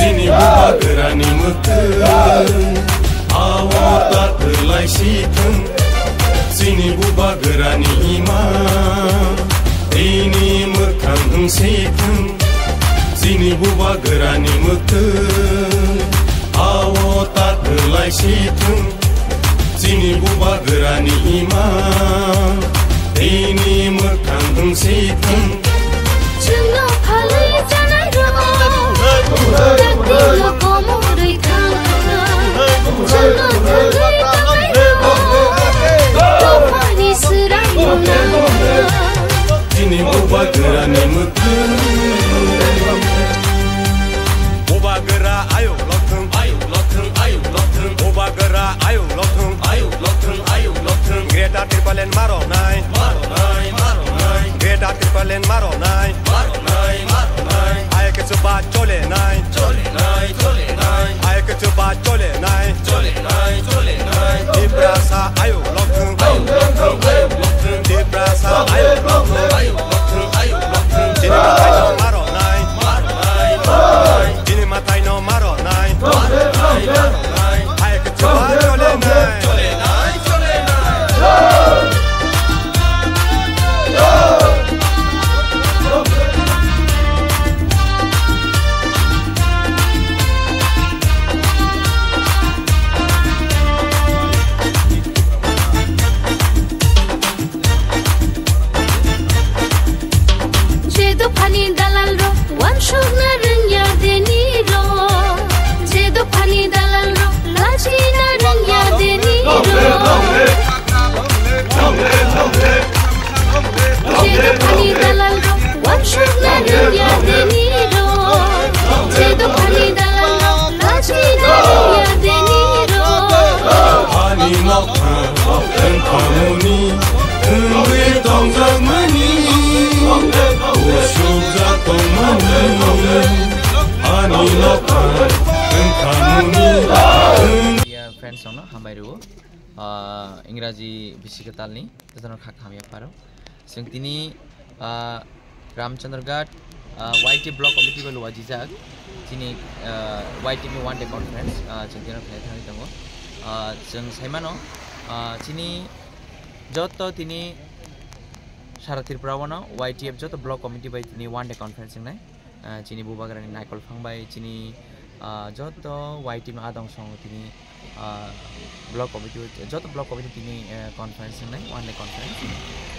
Sini buka gerani meken, awak tak terlai sitem. Sini buka gerani iman, ini mekang sitem. Sini buka gerani meken, awak tak terlai sitem. Sini buka gerani iman, ini mekang sitem. Jangan palai jangan roh, tapi lo kamu rekan. Jangan palai tangai roh, topani serayuna. Sini buka gerani meken, buka gerak ayo lokeng, ayo lokeng, ayo lokeng. Buka gerak ayo lokeng, ayo lokeng, ayo lokeng. Greta Tripalen maro nai, maro nai, maro nai. Greta Tripalen maro nai, maro nai, maro nai. Ayo ke coba chole nai, chole nai, chole nai. Ayo ke coba chole nai, chole nai, chole nai. Di brasa ayo lokeng, ayo lokeng, ayo lokeng. Di brasa ayo lokeng, ayo lokeng, ayo lokeng. Sini matai no maro nai, maro nai, maro nai. Sini matai no maro nai, maro nai, maro nai. Ayo ke coba chole nai, chole nai, chole nai. Jedo pani dalal ro, wan shogna rengya deni ro. Jedo pani dalal ro, laji na rengya deni ro. Jedo pani dalal ro, wan shogna rengya deni ro. Jedo pani dalal ro, laji na rengya deni ro. Pani nokha, engkamuni, engwe tongjak mani. Usuk jatuh mani, pani nokha, engkamuni. Friends no hambai ro इंराजी बिसिकतालनि जतन खा खामिया पारो जों दिनै रामचंद्रघाट वाइटी block committee को लवाजि जाग दिनै वाइटी नि one day conference जों दिनै फैनाय थांनि दङ जों साइमानो दिनै जत दिनै सारा त्रिपुरावनो वाइटीएफ जत ब्लक कमिटि बाय दिनै वन डे कॉन्फ्रेंस जोंनाय दिनै बुबाग्रानि नायकल फांबाय दिनै जत वाइटी मा आदं सं दिनै ब्लक कमिटि जत ब्लक कमिटि दिनै कॉन्फ्रेंस जोंनाय वन डे कॉन्फ्रेंस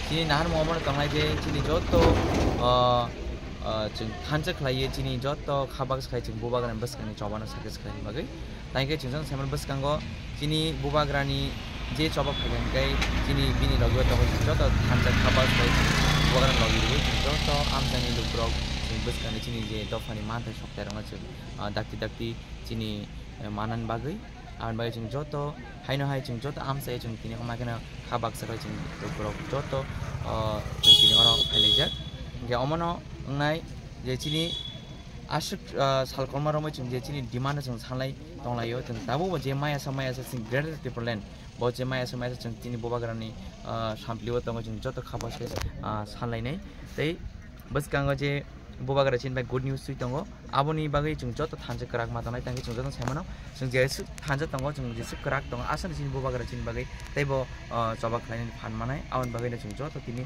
दिनै नाहार महमन तंनाय जे दिनै जत जों थानसे खालायो दिनै जत खाबाग साय जों बुबाग्रानि बसकानि चबानो साकेस खालायनि बागै ताइके जों साइमन बसकांगो दिनै बुबाग्रानि जे चबा फायगानगाय दिनै बिनि लगो तब जत थानसे खाबाग साय बुबाग्रानि लगि जत आमसानि लुब्रक जों बसकानि दिनै जे दफानि मानथाय सप्ताहरंगा जों दाक्ति दाक्ति दिनै मानन बागै आर बाय जों जत हायनो हाय जों जत आमसाय जों दिनै हमागना खाबाग साय जों लुब्रक जत जों दिनै अर फायलायजाक गे अमनो नाय जे दिनै आसुक सालकरमा रमै जों जे दिनै डिमान्ड जों सानलाय दंलायो जों दाबो जे मायासा जों ग्रेटर ट्रिपलेन्ड बजे मायासा जों दिनै बुबाग्रानि सामप्लिव दङ जों जत खाबासै सानलायनाय तै बसकांगो जे बुबाग्रा चिनबाय गुड न्यूज सुइ दङ आबोनि बागै जों जत थानसे कराक मातानाय तांगे जों जत साइमानो जों जे थानसे दङ जों जे कराक दङ आसन चिन बुबाग्रा चिन बागै तैबो चबा खालायनि फान मानाय आवन बागैनो जों जत दिनै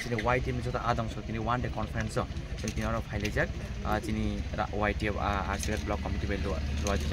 दिनै वाइ टिम जत आदं सो दिनै वन डे कॉन्फ्रेंस जों दिनै अर फाइलायजाक दिनै वाइ टिम आरसीएफ ब्लक कमिटि बाय लवाजि